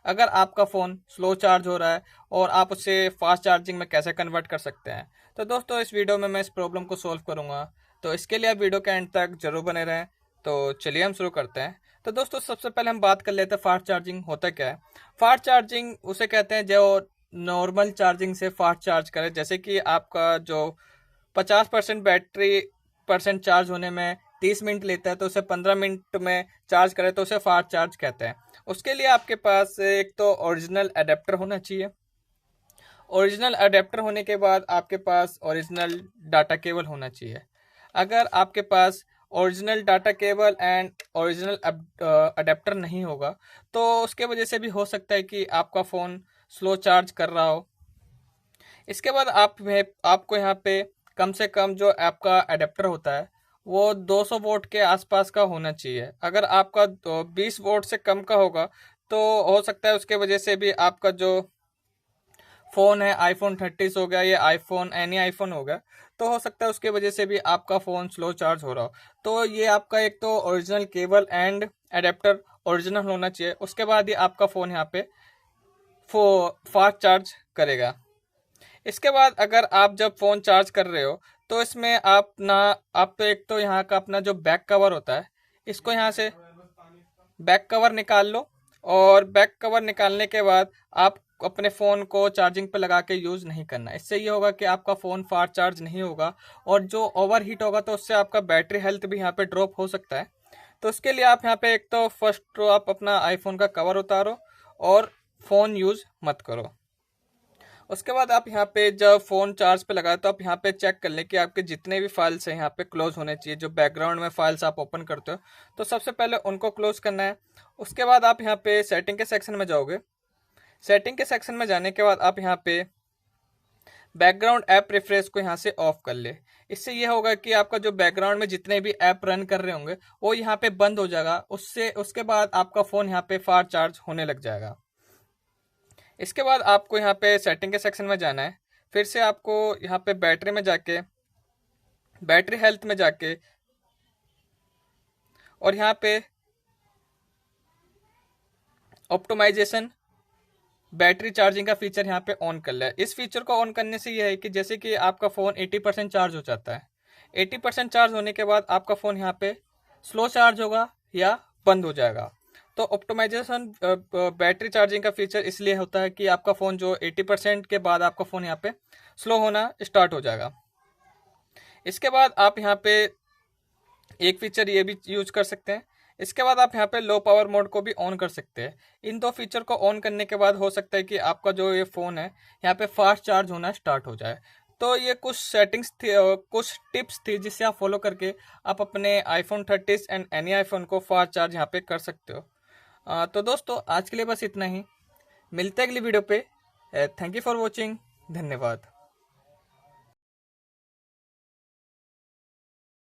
अगर आपका phone slow charge हो रहा है और आप उसे फास्ट चार्जिंग में कैसे कन्वर्ट कर सकते हैं। तो दोस्तों इस वीडियो में मैं इस प्रॉब्लम को सॉल्व करूँगा, तो इसके लिए आप वीडियो के एंड तक ज़रूर बने रहें। तो चलिए हम शुरू करते हैं। तो दोस्तों सबसे पहले हम बात कर लेते हैं फास्ट चार्जिंग होता क्या है। फास्ट चार्जिंग उसे कहते हैं जो नॉर्मल चार्जिंग से फास्ट चार्ज करे। जैसे कि आपका जो 50% बैटरी परसेंट चार्ज होने में 30 मिनट लेता है, तो उसे 15 मिनट में चार्ज करे तो उसे फास्ट चार्ज कहते हैं। उसके लिए आपके पास एक तो ओरिजिनल अडेप्टर होना चाहिए। ओरिजिनल अडेप्टर होने के बाद आपके पास ओरिजिनल डाटा केबल होना चाहिए। अगर आपके पास original data cable and original adapter नहीं होगा तो उसके वजह से भी हो सकता है कि आपका फ़ोन स्लो चार्ज कर रहा हो। इसके बाद आपको यहाँ पे कम से कम जो आपका अडेप्टर होता है वो 200 वोल्ट के आसपास का होना चाहिए। अगर आपका 20 वोल्ट से कम का होगा तो हो सकता है उसके वजह से भी आपका जो फ़ोन है आईफोन 30 हो गया, ये आईफोन एनी आईफोन हो गया, तो हो सकता है उसके वजह से भी आपका फ़ोन स्लो चार्ज हो रहा हो। तो ये आपका एक तो original cable and adapter original होना चाहिए। उसके बाद ही आपका फ़ोन यहाँ पे फास्ट चार्ज करेगा। इसके बाद अगर आप जब फ़ोन चार्ज कर रहे हो तो इसमें आप तो एक तो यहाँ का अपना जो बैक कवर होता है, इसको यहाँ से बैक कवर निकाल लो। और बैक कवर निकालने के बाद आप अपने फ़ोन को चार्जिंग पे लगा के यूज़ नहीं करना। इससे ये होगा कि आपका फ़ोन फास्ट चार्ज नहीं होगा और जो ओवर हीट होगा तो उससे आपका बैटरी हेल्थ भी यहाँ पे ड्रॉप हो सकता है। तो उसके लिए आप यहाँ पे एक तो फर्स्ट तो आप अपना आईफोन का कवर उतारो और फ़ोन यूज़ मत करो। उसके बाद आप यहाँ पे जब फ़ोन चार्ज पे लगाए तो आप यहाँ पे चेक कर लें कि आपके जितने भी फाइल्स हैं यहाँ पे क्लोज होने चाहिए। जो बैकग्राउंड में फाइल्स आप ओपन करते हो तो सबसे पहले उनको क्लोज करना है। उसके बाद आप यहाँ पे सेटिंग के सेक्शन में जाओगे। सेटिंग के सेक्शन में जाने के बाद आप यहाँ पे बैकग्राउंड ऐप रिफ्रेश को यहाँ से ऑफ कर ले। इससे ये होगा कि आपका जो बैकग्राउंड में जितने भी ऐप रन कर रहे होंगे वो यहाँ पे बंद हो जाएगा। उसके बाद आपका फ़ोन यहाँ पे फास्ट चार्ज होने लग जाएगा। इसके बाद आपको यहाँ पे सेटिंग के सेक्शन में जाना है। फिर से आपको यहाँ पे बैटरी में जाके बैटरी हेल्थ में जाके और यहाँ पे ऑप्टिमाइजेशन बैटरी चार्जिंग का फीचर यहाँ पे ऑन कर लिया। इस फीचर को ऑन करने से ये है कि जैसे कि आपका फ़ोन 80% चार्ज हो जाता है, 80% चार्ज होने के बाद आपका फ़ोन यहाँ पे स्लो चार्ज होगा या बंद हो जाएगा। तो ऑप्टिमाइजेशन बैटरी चार्जिंग का फीचर इसलिए होता है कि आपका फ़ोन जो 80% के बाद आपका फ़ोन यहाँ पे स्लो होना स्टार्ट हो जाएगा। इसके बाद आप यहाँ पे एक फीचर ये भी यूज कर सकते हैं। इसके बाद आप यहाँ पे लो पावर मोड को भी ऑन कर सकते हैं। इन दो फीचर को ऑन करने के बाद हो सकता है कि आपका जो ये फ़ोन है यहाँ पे फास्ट चार्ज होना स्टार्ट हो जाए। तो ये कुछ सेटिंग्स थी, कुछ टिप्स थी जिससे आप फॉलो करके आप अपने आईफोन 30 एंड एनी आईफोन को फास्ट चार्ज यहाँ पे कर सकते हो। तो दोस्तों आज के लिए बस इतना ही। मिलते हैं अगली वीडियो पे। Thank you for watching. धन्यवाद।